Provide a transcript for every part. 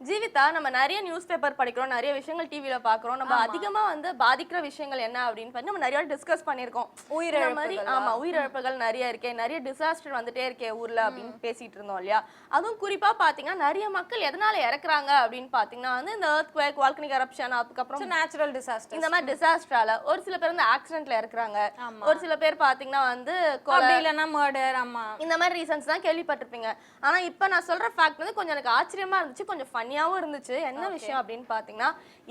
ஜீவிதா, நம்ம நிறைய news paper படிக்கிறோம், நிறைய விஷயங்கள் டிவில பாக்குறோம். நம்ம அதிகமா வந்து பாதிக்கிற விஷயங்கள் என்ன அப்படின்னு பண்ணி நம்ம நிறைய டிஸ்கஸ் பண்ணிருக்கோம். உயிரிழப்புகள் நிறைய இருக்கே, நிறைய டிசாஸ்டர் வந்துட்டே இருக்கே ஊர்ல அப்படின்னு பேசிட்டு இருந்தோம் இல்லையா? அதுவும் குறிப்பா பாத்தீங்கன்னா நிறைய மக்கள் எதனால இறக்குறாங்க அப்படின்னு பாத்தீங்கன்னா வந்து இந்த எர்த்குவேக், வால்கனிக் எரப்ஷன், அதுக்கப்புறம் நேச்சுரல் டிசாஸ்டர், இந்த மாதிரி டிசாஸ்டரால ஒரு சில பேர் வந்து ஆக்சிடென்ட்ல இறக்குறாங்க. ஒரு சில பேர் பாத்தீங்கன்னா வந்து கொலை, இல்லனா மர்டர், இந்த மாதிரி ரீசன்ஸ் தான் கேள்விப்பட்டிருப்பீங்க. ஆனா இப்ப நான் சொல்ற ஃபேக்ட் வந்து கொஞ்சம் எனக்கு ஆச்சரியமா இருந்துச்சு, கொஞ்சம் ஃபன்னியாவும் இருந்துச்சு. என்ன விஷயம் அப்படின்னு பாத்தீங்கன்னா,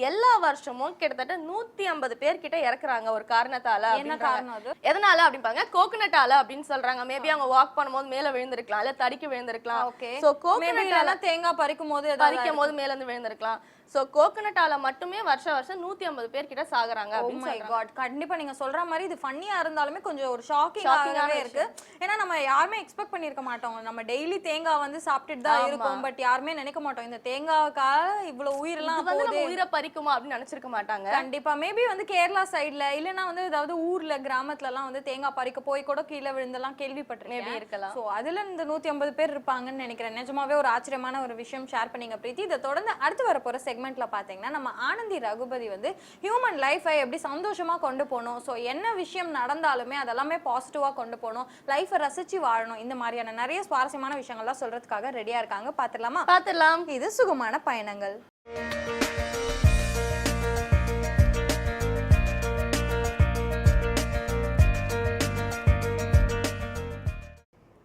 எல்லா வருஷமும் கிட்டத்தட்ட 150 பேர் கிட்ட இறக்குறாங்க ஒரு காரணத்தால. என்ன காரணம் அது? எதனால அப்படின்னு பாருங்க, கோகனட்டால அப்படின்னு சொல்றாங்க. மேபி அவங்க வாக் பண்ணும்போது மேல விழுந்திருக்கலாம், இல்ல தடிக்கு விழுந்திருக்கலாம். சோ கோகனட்டால தேங்காய் பறிக்கும் போது மேல இருந்து விழுந்திருக்கலாம். சோ கோகனட்டால மட்டுமே வருஷம் 150 பேர் கிட்ட சாகுறாங்க அப்படின்னு சொல்றாங்க. கண்டிப்பா நீங்க சொல்ற மாதிரி இது ஃபன்னியா இருந்தாலுமே கொஞ்சம் ஒரு ஷாக்கிங்காவே இருக்கு. ஏன்னா நம்ம யாருமே எக்ஸ்பெக்ட் பண்ணிருக்க மாட்டோம். நம்ம டெய்லி தேங்காய் வந்து சாப்பிட்டுட்டு தான் இருக்கோம். பட் யாருமே நினைக்க மாட்டோம் இந்த தேங்காய்க்கால இவ்வளவு உயிரெல்லாம் போகுது, உயிரை பறிக்குமா அப்படின்னு நினைச்சிருக்க மாட்டாங்க. கண்டிப்பா மேபி வந்து கேரளா சைடுல இல்லனா வந்து ஏதாவது ஊர்ல கிராமத்துல எல்லாம் வந்து தேங்காய் பறிக்க போய் கூட கீழே விழுந்தெல்லாம் கேள்விப்பட்டிருக்கேன். இருக்கலாம். சோ அதுல இந்த 150 பேர் இருப்பாங்கன்னு நினைக்கிறேன். நிஜமாவே ஒரு ஆச்சரியமான ஒரு விஷயம் ஷேர் பண்ணீங்க பிரீத்தி. இதை தொடர்ந்து அடுத்து வரப்போற செக்மெண்ட்ல பாத்தீங்கன்னா நம்ம ஆனந்தி ரகுபதி வந்து ஹியூமன் லைஃபை எப்படி சந்தோஷமா கொண்டு போகணும், ஸோ என்ன விஷயம் நடந்தாலுமே அதெல்லாமே பாசிட்டிவா கொண்டு போகணும், லைஃபை ரசிச்சு வாழணும், இந்த மாதிரியான நிறைய சுவாரஸ்யமான விஷயங்கள்லாம் சொல்றதுக்காக ரெடியா இருக்காங்க. பார்த்துடலாம். இது சுகமான பயணங்கள்.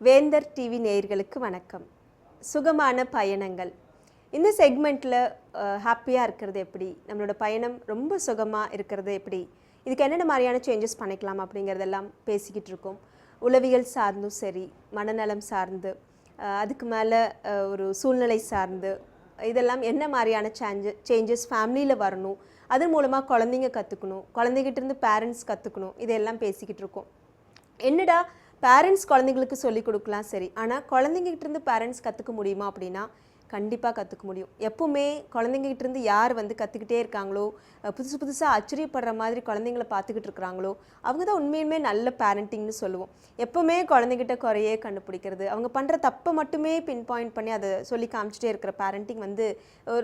வேந்தர் டிவி நேயர்களுக்கு வணக்கம். சுகமான பயணங்கள் இந்த செக்மெண்ட்டில் ஹாப்பியாக இருக்கிறது எப்படி, நம்மளோட பயணம் ரொம்ப சுகமாக இருக்கிறது எப்படி, இதுக்கு என்னென்ன மாதிரியான சேஞ்சஸ் பண்ணிக்கலாம் அப்படிங்கிறதெல்லாம் பேசிக்கிட்டு இருக்கோம். உளவியல் சார்ந்தும் சரி, மனநலம் சார்ந்து, அதுக்கு மேலே ஒரு சூழ்நிலை சார்ந்து, இதெல்லாம் என்ன மாதிரியான சேஞ்சஸ் ஃபேமிலியில் வரணும், அதன் மூலமாக குழந்தைங்க கற்றுக்கணும், குழந்தைகிட்டேருந்து பேரண்ட்ஸ் கற்றுக்கணும், இதெல்லாம் பேசிக்கிட்டு இருக்கோம். என்னடா பேரண்ட்ஸ் குழந்தைங்களுக்கு சொல்லிக் கொடுக்கலாம் சரி, ஆனால் குழந்தைங்கிட்டேருந்து பேரண்ட்ஸ் கற்றுக்க முடியுமா அப்படின்னா கண்டிப்பாக கற்றுக்க முடியும். எப்பவுமே குழந்தைங்கிட்டேருந்து யார் வந்து கற்றுக்கிட்டே இருக்காங்களோ, புதுசாக ஆச்சரியப்படுற மாதிரி குழந்தைங்கள பார்த்துக்கிட்டு இருக்கிறாங்களோ அவங்க தான் உண்மையுமே நல்ல பேரண்டிங்னு சொல்லுவோம். எப்போவுமே குழந்தைகிட்ட குறையே கண்டுபிடிக்கிறது, அவங்க பண்ணுற தப்பை மட்டுமே பின் பாயிண்ட் பண்ணி அதை சொல்லி காமிச்சிட்டே இருக்கிற பேரண்டிங் வந்து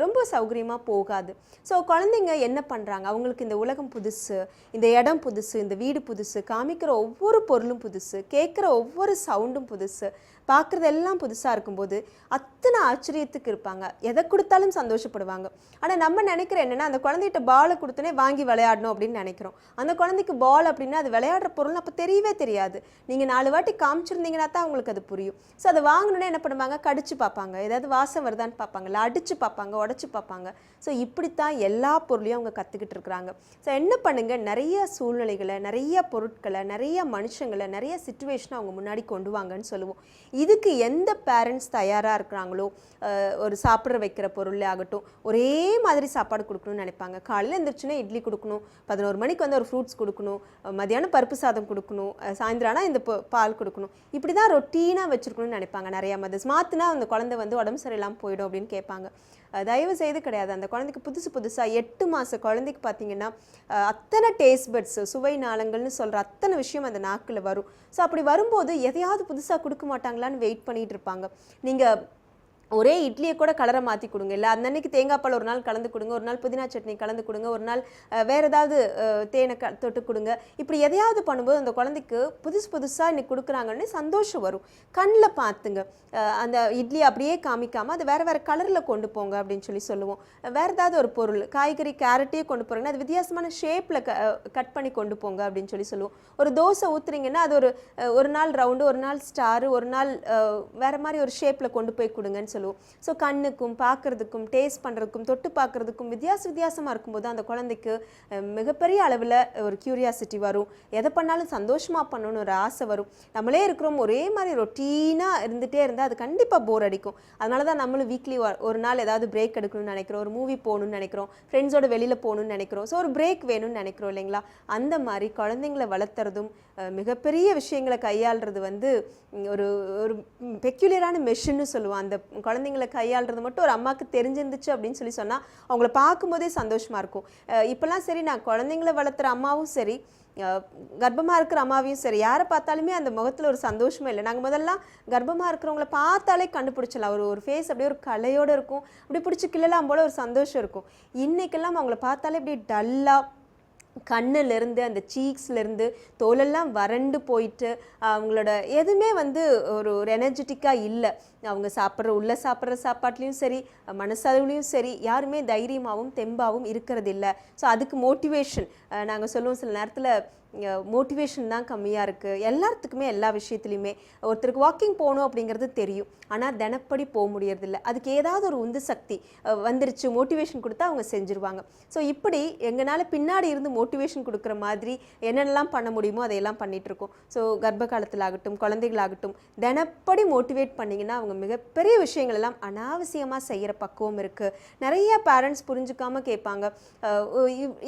ரொம்ப சௌகரியமாக போகாது. ஸோ குழந்தைங்க என்ன பண்ணுறாங்க, அவங்களுக்கு இந்த உலகம் புதுசு, இந்த இடம் புதுசு, இந்த வீடு புதுசு, காமிக்கிற ஒவ்வொரு பொருளும் புதுசு, கேட்குற ஒவ்வொரு சவுண்டும் புதுசு, பார்க்குறதெல்லாம் புதுசாக இருக்கும்போது அத்தனை ஆச்சரியத்துக்கு இருப்பாங்க. எதை கொடுத்தாலும் சந்தோஷப்படுவாங்க. ஆனால் நம்ம நினைக்கிற என்னென்னா, அந்த குழந்தைகிட்ட பாலை கொடுத்தோன்னே வாங்கி விளையாடணும் அப்படின்னு நினைக்கிறோம். அந்த குழந்தைக்கு பால் அப்படின்னா அது விளையாடுற பொருள்னு அப்போ தெரியவே தெரியாது. நீங்கள் 4 வாட்டி காமிச்சிருந்தீங்கன்னா தான் அவங்களுக்கு அது புரியும். ஸோ அதை வாங்கணுன்னே என்ன பண்ணுவாங்க, கடிச்சு பார்ப்பாங்க, ஏதாவது வாசம் வருதான்னு பார்ப்பாங்க, இல்லை அடித்து பார்ப்பாங்க, உடச்சி பார்ப்பாங்க. ஸோ இப்படித்தான் எல்லா பொருளையும் அவங்க கற்றுக்கிட்டு இருக்கிறாங்க. ஸோ என்ன பண்ணுங்கள், நிறைய சூழ்நிலைகளை, நிறைய பொருட்களை, நிறைய மனுஷங்களை, நிறைய சிச்சுவேஷனை அவங்க முன்னாடி கொண்டு வாங்கன்னு சொல்லுவோம். இதுக்கு எந்த பேரண்ட்ஸ் தயாராக இருக்கிறாங்களோ, ஒரு சாப்பிட்ற வைக்கிற பொருள் ஆகட்டும், ஒரே மாதிரி சாப்பாடு கொடுக்கணும்னு நினைப்பாங்க. காலையில் எழுந்திரிச்சுன்னா இட்லி கொடுக்கணும், 11 மணிக்கு வந்து ஒரு ஃப்ரூட்ஸ் கொடுக்கணும், மதியானம் பருப்பு சாதம் கொடுக்கணும், சாயந்தரம் ஆனால் இந்த பால் கொடுக்கணும், இப்படி தான் ரொட்டீனாக வச்சுருக்கணும்னு நினைப்பாங்க நிறையா மதர்ஸ். மாற்றினா அந்த குழந்தை வந்து உடம்பு சரியில்லாமல் போயிடும் அப்படின்னு கேட்பாங்க. தயவு செய்து கிடையாது. அந்த குழந்தைக்கு புதுசாக 8 மாத குழந்தைக்கு பார்த்தீங்கன்னா அத்தனை டேஸ்ட் பட்ஸ், சுவை நாளங்கள்னு சொல்கிற அத்தனை விஷயம் அந்த நாக்கில் வரும். ஸோ அப்படி வரும்போது எதையாவது புதுசாக கொடுக்க மாட்டாங்களான்னு வெயிட் பண்ணிகிட்டு இருப்பாங்க. நீங்கள் ஒரே இட்லியை கூட கலரை மாற்றி கொடுங்க, இல்லை அன்னன்னைக்கு தேங்காய் பால் ஒரு நாள் கலந்து கொடுங்க, ஒரு நாள் புதினா சட்னி கலந்து கொடுங்க, ஒரு நாள் வேறு ஏதாவது தேனை தொட்டு கொடுங்க. இப்படி எதையாவது பண்ணும்போது அந்த குழந்தைக்கு புதுசாக இன்னைக்கு கொடுக்குறாங்கன்னு சந்தோஷம் வரும். கண்ணில் பார்த்துங்க, அந்த இட்லி அப்படியே காமிக்காமல் அது வேறு கலரில் கொண்டு போங்க அப்படின்னு சொல்லுவோம். வேறு ஏதாவது ஒரு பொருள், காய்கறி, கேரட்டையே கொண்டு போகிறீங்கன்னா அது வித்தியாசமான ஷேப்பில் கட் பண்ணி கொண்டு போங்க அப்படின்னு சொல்லுவோம். ஒரு தோசை ஊற்றுறீங்கன்னா அது ஒரு நாள் ரவுண்டு, ஒரு நாள் ஸ்டாரு, ஒரு நாள் வேறு மாதிரி ஒரு ஷேப்பில் கொண்டு போய் கொடுங்கன்னு சொல்லுவோம். ஸோ கண்ணுக்கும் பார்க்குறதுக்கும் டேஸ்ட் பண்ணுறதுக்கும் தொட்டு பார்க்குறதுக்கும் வித்தியாசமாக இருக்கும்போது அந்த குழந்தைக்கு மிகப்பெரிய அளவில் ஒரு கியூரியாசிட்டி வரும். எதை பண்ணாலும் சந்தோஷமாக பண்ணணும்னு ஒரு ஆசை வரும். நம்மளே இருக்கிறோம் ஒரே மாதிரி ரொட்டீனாக இருந்துகிட்டே இருந்தால் அது கண்டிப்பாக போர் அடிக்கும். அதனால தான் நம்மளும் வீக்லி ஒரு நாள் ஏதாவது பிரேக் எடுக்கணும்னு நினைக்கிறோம், ஒரு மூவி போகணும்னு நினைக்கிறோம், ஃப்ரெண்ட்ஸோட வெளியில் போகணும்னு நினைக்கிறோம். ஸோ ஒரு பிரேக் வேணும்னு நினைக்கிறோம் இல்லைங்களா? அந்த மாதிரி குழந்தைங்களை வளர்த்துறதும் மிகப்பெரிய விஷயங்களை கையாளுறது வந்து ஒரு பெக்யூலியரான மெஷின்னு சொல்லுவோம். அந்த குழந்தைங்களை கையாளுறது மட்டும் ஒரு அம்மாவுக்கு தெரிஞ்சிருந்துச்சு அப்படின்னு சொன்னால் அவங்கள பார்க்கும்போதே சந்தோஷமாக இருக்கும். இப்போல்லாம் சரி, நான் குழந்தைங்களை வளர்த்துற அம்மாவும் சரி, கர்ப்பமாக இருக்கிற அம்மாவையும் சரி, யாரை பார்த்தாலுமே அந்த முகத்தில் ஒரு சந்தோஷமே இல்லை. நாங்கள் முதல்லாம் கர்ப்பமாக இருக்கிறவங்கள பார்த்தாலே கண்டுபிடிச்சலாம். ஒரு ஃபேஸ் அப்படியே ஒரு கலையோடு இருக்கும், அப்படி பிடிச்சி கிள்ளலாம் போல் ஒரு சந்தோஷம் இருக்கும். இன்றைக்கெல்லாம் அவங்கள பார்த்தாலே அப்படியே டல்லாக கண்ணுலேருந்து அந்த சீக்ஸ்லேருந்து தோலெல்லாம் வறண்டு போயிட்டு அவங்களோட எதுவுமே வந்து ஒரு எனர்ஜெட்டிக்காக இல்லை. அவங்க உள்ளே சாப்பிட்ற சாப்பாட்லேயும் சரி, மனசளவுலையும் சரி, யாருமே தைரியமாகவும் தெம்பாகவும் இருக்கிறது இல்லை. ஸோ அதுக்கு மோட்டிவேஷன் நாங்கள் சொல்லுவோம், சில நேரத்தில் மோட்டிவேஷன் தான் கம்மியாக இருக்குது எல்லாத்துக்குமே. எல்லா விஷயத்துலையுமே ஒருத்தருக்கு வாக்கிங் போகணும் அப்படிங்கிறது தெரியும், ஆனால் தினப்படி போக முடியறதில்ல. அதுக்கு ஏதாவது ஒரு உந்து சக்தி வந்துருச்சு, மோட்டிவேஷன் கொடுத்தா அவங்க செஞ்சுருவாங்க. ஸோ இப்படி எங்களால் பின்னாடி இருந்து மோட்டிவேஷன் கொடுக்குற மாதிரி என்னென்னலாம் பண்ண முடியுமோ அதையெல்லாம் பண்ணிகிட்ருக்கோம். ஸோ கர்ப்ப காலத்தில் ஆகட்டும், குழந்தைகளாகட்டும், தினப்படி மோட்டிவேட் பண்ணிங்கன்னா அவங்க மிகப்பெரிய விஷயங்கள் எல்லாம் அனாவசியமாக செய்கிற பக்குவம் இருக்குது. நிறைய பேரண்ட்ஸ் புரிஞ்சுக்காமல் கேட்பாங்க,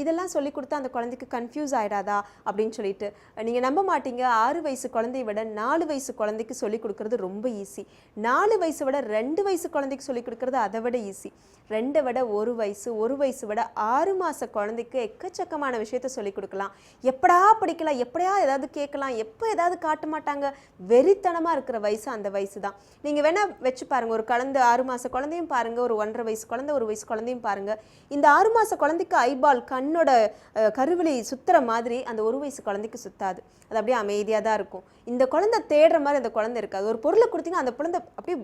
இதெல்லாம் சொல்லி கொடுத்தா அந்த குழந்தைக்கு கன்ஃபியூஸ் ஆகிடாதா அப்படின்னு சொல்லிட்டு. நீங்கள் நம்ப மாட்டீங்க, 6 வயசு குழந்தைய விட 4 வயசு குழந்தைக்கு சொல்லிக் கொடுக்கறது ரொம்ப ஈஸி. 4 வயசை விட 2 வயசு குழந்தைக்கு சொல்லிக் கொடுக்கறது அதை விட ஈஸி. 2 விட 1 வயசு, 1 வயசு விட 6 மாத குழந்தைக்கு எக்கச்சக்கமான விஷயத்த சொல்லிக் கொடுக்கலாம். எப்படா படிக்கலாம், எப்படியா ஏதாவது கேட்கலாம், எப்போ ஏதாவது காட்ட மாட்டாங்க, வெறித்தனமாக இருக்கிற வயசு அந்த வயசு தான். நீங்கள் வேணால் வச்சு பாருங்கள், ஒரு குழந்தை 6 மாத குழந்தையும் பாருங்கள், ஒரு 1.5 வயசு குழந்தை, 1 வயசு குழந்தையும் பாருங்கள். இந்த 6 மாத குழந்தைக்கு ஐபால் கண்ணோட கருவிழி சுற்றுற மாதிரி அந்த 1 வயசு குழந்தைக்கு சுத்தாது. அது அப்படியே அமைதியாக தான் இருக்கும். இந்த குழந்தை தேடுற மாதிரி அந்த குழந்தை இருக்காது. ஒரு பொருளை கொடுத்தீங்கன்னா அந்த குழந்தை அப்படியே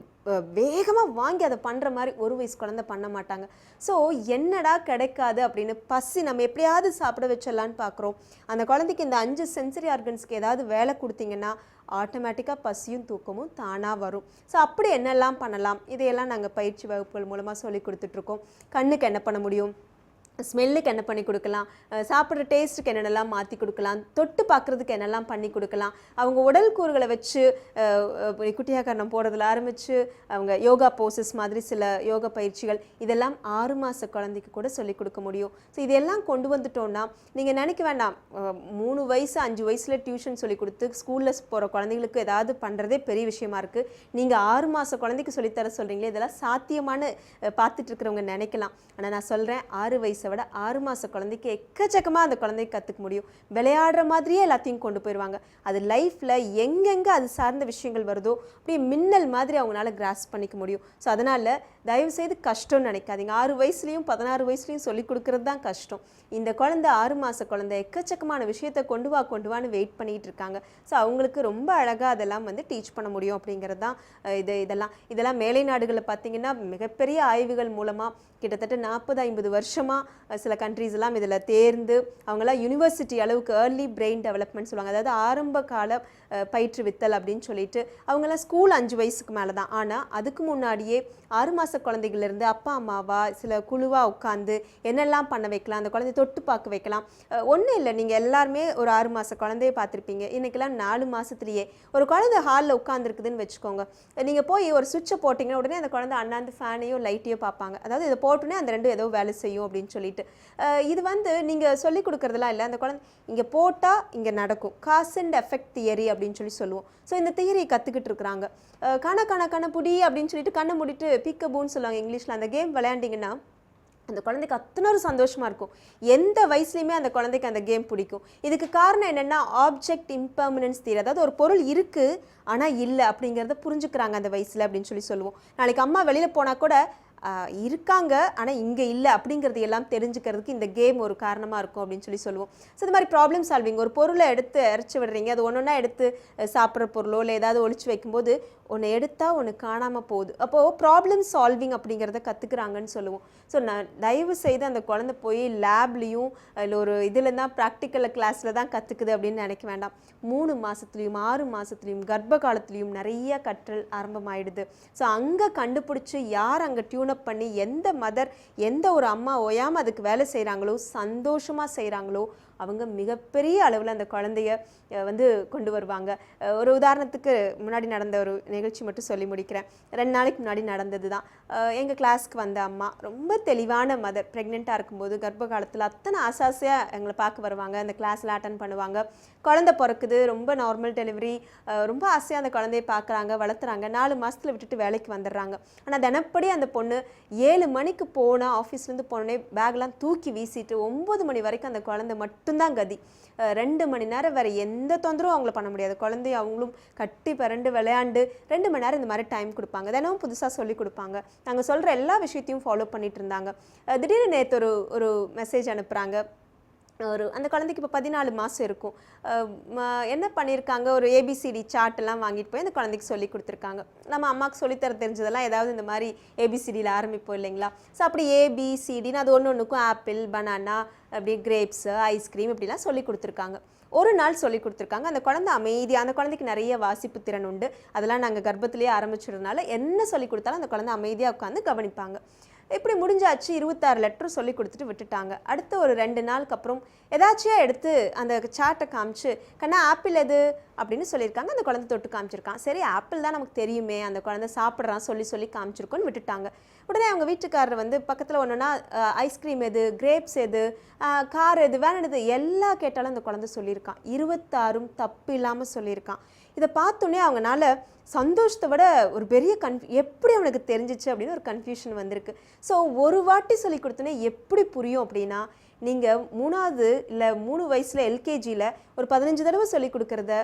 வேகமாக வாங்கி அதை பண்ணுற மாதிரி 1 வயசு குழந்தை பண்ண மாட்டாங்க. ஸோ என்னடா கிடைக்காது அப்படின்னு பசி நம்ம எப்படியாவது சாப்பிட வச்சிடலான்னு பார்க்குறோம். அந்த குழந்தைக்கு இந்த 5 சென்சரி ஆர்கன்ஸ்க்கு ஏதாவது வேலை கொடுத்தீங்கன்னா ஆட்டோமேட்டிக்காக பசியும் தூக்கமும் தானாக வரும். ஸோ அப்படி என்னெல்லாம் பண்ணலாம், இதையெல்லாம் நாங்கள் பயிற்சி வகுப்புகள் மூலமாக சொல்லி கொடுத்துட்ருக்கோம். கண்ணுக்கு என்ன பண்ண முடியும், ஸ்மெல்லுக்கு என்ன பண்ணி கொடுக்கலாம், சாப்பிட்ற டேஸ்ட்டுக்கு என்னென்னலாம் மாற்றி கொடுக்கலாம், தொட்டு பார்க்குறதுக்கு என்னெல்லாம் பண்ணி கொடுக்கலாம், அவங்க உடல் கூறுகளை வச்சு குட்டியாக்கரணம் போடுறதுல ஆரம்பித்து அவங்க யோகா போசஸ் மாதிரி சில யோகா பயிற்சிகள், இதெல்லாம் 6 மாத குழந்தைக்கு கூட சொல்லிக் கொடுக்க முடியும். ஸோ இதெல்லாம் கொண்டு வந்துட்டோன்னா நீங்கள் நினைக்க வேண்டாம், 3 வயசு 5 வயசில் டியூஷன் சொல்லி கொடுத்து ஸ்கூலில் போகிற குழந்தைங்களுக்கு ஏதாவது பண்ணுறதே பெரிய விஷயமா இருக்குது. நீங்கள் 6 மாத குழந்தைக்கு சொல்லித்தர சொல்கிறீங்களே, இதெல்லாம் சாத்தியமான பார்த்துட்டு இருக்கிறவங்க நினைக்கலாம். ஆனால் நான் சொல்கிறேன், 6 வயசை விட 6 மாத குழந்தைக்கு எக்கச்சக்கமாக அந்த குழந்தைக்கு கற்றுக்க முடியும். விளையாடுற மாதிரியே எல்லாத்தையும் கொண்டு போயிடுவாங்க. அது லைஃப்பில் எங்கெங்கே அது சார்ந்த விஷயங்கள் வருதோ அப்படியே மின்னல் மாதிரி அவங்களால கிராஸ் பண்ணிக்க முடியும். ஸோ அதனால் தயவுசெய்து கஷ்டம்னு நினைக்காதீங்க. 6 வயசுலையும் 16 வயசுலையும் சொல்லிக் கொடுக்கறது தான் கஷ்டம். இந்த குழந்தை 6 மாத குழந்தை எக்கச்சக்கமான விஷயத்தை கொண்டு வான்னு வெயிட் பண்ணிகிட்டு இருக்காங்க. ஸோ அவங்களுக்கு ரொம்ப அழகாக அதெல்லாம் வந்து டீச் பண்ண முடியும் அப்படிங்கிறது தான் இதெல்லாம் மேலை நாடுகளில் பார்த்தீங்கன்னா மிகப்பெரிய ஆய்வுகள் மூலமாக கிட்டத்தட்ட 40-50 வருஷமாக சில கண்ட்ரீஸ் எல்லாம் இதில் தேர்ந்து அவங்களாம் யூனிவர்சிட்டி அளவுக்கு ஏர்லி பிரெயின் டெவலப்மெண்ட் சொல்லுவாங்க, அதாவது ஆரம்ப கால பயிற்றுவித்தல் அப்படின்னு சொல்லிட்டு. அவங்களாம் ஸ்கூல் 5 வயசுக்கு மேலே தான். ஆனால் அதுக்கு முன்னாடியே 6 மாத குழந்தைகள்லேருந்து அப்பா அம்மாவா சில குழுவாக உட்காந்து என்னெல்லாம் பண்ண வைக்கலாம், அந்த குழந்தைய தொட்டு பார்க்க வைக்கலாம். ஒன்றும் இல்லை, நீங்கள் எல்லாருமே ஒரு 6 மாத குழந்தைய பார்த்துருப்பீங்க. இன்றைக்கெல்லாம் 4 மாதத்துலேயே ஒரு குழந்தை ஹாலில் உட்காந்துருக்குதுன்னு வச்சுக்கோங்க. நீங்கள் போய் ஒரு சுவிட்சை போட்டிங்கன்னா உடனே அந்த குழந்தை அண்ணாந்து ஃபேனையோ லைட்டையோ பார்ப்பாங்க. அதாவது இதை போட்டோன்னே அந்த 2 ஏதோ வேலை செய்யும் அப்படின்னு சொல்லிட்டு. இது வந்து நீங்கள் சொல்லிக் கொடுக்குறதுலாம் இல்லை, அந்த குழந்தை இங்கே போட்டால் இங்கே நடக்கும். காஸ் அண்ட் எஃபெக்ட் தியரி அப்படின்னு சொல்லி சொல்லுவோம். ஸோ இந்த தியரியை கற்றுக்கிட்டு இருக்கிறாங்க. கண புடி அப்படின்னு சொல்லிட்டு கண்ணை மூடிட்டு பீக்கபூன்னு சொல்லுவாங்க இங்கிலீஷில். அந்த கேம் விளையாண்டிங்கன்னா அந்த குழந்தைக்கு அத்தனை ஒரு சந்தோஷமாக இருக்கும். எந்த வயசுலையுமே அந்த குழந்தைக்கு அந்த கேம் பிடிக்கும். இதுக்கு காரணம் என்னென்னா ஆப்ஜெக்ட் இம்பர்மனன்ஸ் தியரி. அதாவது ஒரு பொருள் இருக்குது ஆனால் இல்லை அப்படிங்கிறத புரிஞ்சுக்கிறாங்க அந்த வயசில் அப்படின்னு சொல்லி சொல்லுவோம். நாளைக்கு அம்மா வெளியில் போனால் கூட இருக்காங்க ஆனால் இங்கே இல்லை அப்படிங்கிறது எல்லாம் தெரிஞ்சுக்கிறதுக்கு இந்த கேம் ஒரு காரணமாக இருக்கும் அப்படின்னு சொல்லி சொல்லுவோம். ஸோ இந்த மாதிரி ப்ராப்ளம் சால்விங், ஒரு பொருளை எடுத்து இறச்சி விடுறீங்க, அது ஒன்று ஒன்றா எடுத்து சாப்பிட்ற பொருளோ இல்லை ஏதாவது ஒழிச்சு வைக்கும்போது ஒன்று எடுத்தால் ஒன்று காணாமல் போகுது. அப்போது ப்ராப்ளம் சால்விங் அப்படிங்கிறத கற்றுக்குறாங்கன்னு சொல்லுவோம். ஸோ நான் தயவு செய்து அந்த குழந்தை போய் லேப்லேயும் இல்லை ஒரு இதில் தான் ப்ராக்டிக்கல் கிளாஸில் தான் கற்றுக்குது அப்படின்னு நினைக்க வேண்டாம். 3 மாதத்துலேயும் 6 மாதத்துலேயும் கர்ப்ப காலத்துலேயும் நிறைய கற்றல் ஆரம்பமாயிடுது. ஸோ அங்கே கண்டுபிடிச்சி யார் அங்கே டியூனப் பண்ணி எந்த மதர் எந்த ஒரு அம்மா ஓயாமல் அதுக்கு வேலை செய்கிறாங்களோ, சந்தோஷமாக செய்கிறாங்களோ, அவங்க மிகப்பெரிய அளவில் அந்த குழந்தைய வந்து கொண்டு வருவாங்க. ஒரு உதாரணத்துக்கு முன்னாடி நடந்த ஒரு நிகழ்ச்சி மட்டும் சொல்லி முடிக்கிறேன். 2 நாளைக்கு முன்னாடி நடந்தது தான். எங்கள் கிளாஸ்க்கு வந்த அம்மா ரொம்ப தெளிவான மதர், ப்ரெக்னெண்ட்டாக இருக்கும்போது கர்ப்ப காலத்தில் அத்தனை ஆசாசியாக எங்களை பார்க்க வருவாங்க, அந்த கிளாஸில் அட்டன் பண்ணுவாங்க. குழந்தை பிறக்குது, ரொம்ப நார்மல் டெலிவரி, ரொம்ப ஆசையாக அந்த குழந்தைய பார்க்குறாங்க, வளர்த்துறாங்க. 4 மாதத்தில் விட்டுட்டு வேலைக்கு வந்துடுறாங்க. ஆனால் தினப்படி அந்த பொண்ணு 7 மணிக்கு போனால் ஆஃபீஸ்லேருந்து போனோடனே பேக்லாம் தூக்கி வீசிட்டு 9 மணி வரைக்கும் அந்த குழந்தை மட்டும் மட்டும்தான் கதி. 2 மணி நேரம் வேறு எந்த தொந்தரவும் அவங்கள பண்ண முடியாது. குழந்தைய அவங்களும் கட்டி பிறண்டு விளையாண்டு 2 மணி நேரம் இந்த மாதிரி டைம் கொடுப்பாங்க. தினமும் புதுசாக சொல்லி கொடுப்பாங்க. நாங்கள் சொல்கிற எல்லா விஷயத்தையும் ஃபாலோ பண்ணிட்டு இருந்தாங்க. திடீர்னு நேற்று ஒரு மெசேஜ் அனுப்புகிறாங்க. அந்த குழந்தைக்கு இப்போ 14 மாதம் இருக்கும். என்ன பண்ணியிருக்காங்க, ஒரு ஏபிசிடி சார்ட்டெல்லாம் வாங்கிட்டு போய் அந்த குழந்தைக்கு சொல்லி கொடுத்துருக்காங்க. நம்ம அம்மாவுக்கு சொல்லித்தர தெரிஞ்சதெல்லாம் ஏதாவது இந்த மாதிரி ஏபிசிடியில் ஆரம்பிப்போம் இல்லைங்களா? ஸோ அப்படி ஏபிசிடின்னு அது ஒன்றுக்கும் ஆப்பிள், பனானா, அப்படியே கிரேப்ஸு, ஐஸ்கிரீம் இப்படிலாம் சொல்லி கொடுத்துருக்காங்க. ஒரு நாள் சொல்லி கொடுத்துருக்காங்க. அந்த குழந்தை அமைதியாக, அந்த குழந்தைக்கு நிறைய வாசிப்பு திறன் உண்டு. அதெல்லாம் நாங்கள் கர்ப்பத்திலேயே ஆரம்பிச்சிருந்தனால என்ன சொல்லி கொடுத்தாலும் அந்த குழந்தை அமைதியாக உட்காந்து கவனிப்பாங்க. இப்படி முடிஞ்சாச்சு. 26 லெட்டரும் சொல்லி கொடுத்துட்டு விட்டுட்டாங்க. அடுத்த ஒரு 2 நாளுக்கு அப்புறம் ஏதாச்சும் எடுத்து அந்த சார்ட்டை காமிச்சு, கண்ணா ஆப்பிள் எது அப்படின்னு சொல்லியிருக்காங்க. அந்த குழந்தை தொட்டு காமிச்சிருக்கான். சரி ஆப்பிள் தான் நமக்கு தெரியுமே, அந்த குழந்தை சாப்பிட்றான் சொல்லி காமிச்சிருக்கோன்னு விட்டுட்டாங்க. உடனே அவங்க வீட்டுக்காரர் வந்து பக்கத்தில் ஒன்றுனா ஐஸ்கிரீம் எது, கிரேப்ஸ் எது, கார் எது, வேன் எது எல்லாம் கேட்டாலும் அந்த குழந்தை சொல்லியிருக்கான். 26ம் தப்பு இல்லாமல் சொல்லியிருக்கான். இதை பார்த்தோன்னே அவங்கனால சந்தோஷத்தை விட ஒரு பெரிய எப்படி அவனுக்கு தெரிஞ்சிச்சு அப்படின்னு ஒரு கன்ஃபியூஷன் வந்திருக்கு. ஸோ ஒரு வாட்டி சொல்லி கொடுத்தோன்னே எப்படி புரியும் அப்படின்னா, நீங்கள் 3வது இல்லை 3 வயசில் எல்கேஜியில் ஒரு 15 தடவை சொல்லி கொடுக்குறத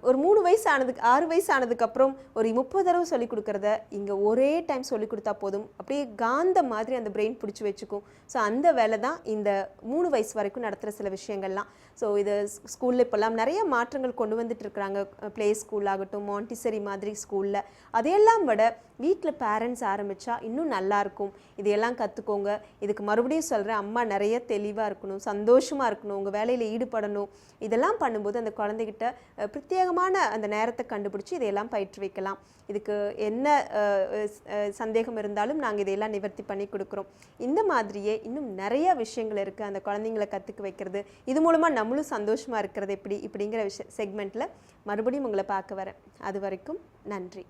ஒரு 3 வயசு ஆனதுக்கு 6 வயசு ஆனதுக்கப்புறம் ஒரு 30 தடவை சொல்லி கொடுக்குறத இங்கே ஒரே டைம் சொல்லி கொடுத்தா போதும். அப்படியே காந்த மாதிரி அந்த பிரெயின் பிடிச்சி வச்சுக்கும். ஸோ அந்த வேலை தான் இந்த 3 வயசு வரைக்கும் நடத்துகிற சில விஷயங்கள்லாம். ஸோ இது ஸ்கூலில் இப்போல்லாம் நிறைய மாற்றங்கள் கொண்டு வந்துட்டு இருக்கிறாங்க. ப்ளே ஸ்கூல் ஆகட்டும், மாண்டிசரி மாதிரி ஸ்கூலில். அதையெல்லாம் விட வீட்டில் பேரண்ட்ஸ் ஆரம்பித்தா இன்னும் நல்லாயிருக்கும். இதையெல்லாம் கற்றுக்கோங்க. இதுக்கு மறுபடியும் சொல்கிறேன், அம்மா நிறைய தெளிவாக இருக்கணும், சந்தோஷமாக இருக்கணும், உங்கள் வேலையில் ஈடுபடணும். இதெல்லாம் பண்ணும்போது அந்த குழந்தைகிட்ட பிரத்யேகமான அந்த நேரத்தை கண்டுபிடிச்சி இதையெல்லாம் பயிற்றுவிக்கலாம். இதுக்கு என்ன சந்தேகம் இருந்தாலும் நாங்கள் இதையெல்லாம் நிவர்த்தி பண்ணி கொடுக்குறோம். இந்த மாதிரியே இன்னும் நிறைய விஷயங்கள் இருக்குது அந்த குழந்தைங்களை கற்றுக்க வைக்கிறது. இது மூலமாக நம்மளும் சந்தோஷமாக இருக்கிறது எப்படி இப்படிங்கிற செக்மெண்ட்டில் மறுபடியும் உங்களை பார்க்க வரேன். அது வரைக்கும் நன்றி.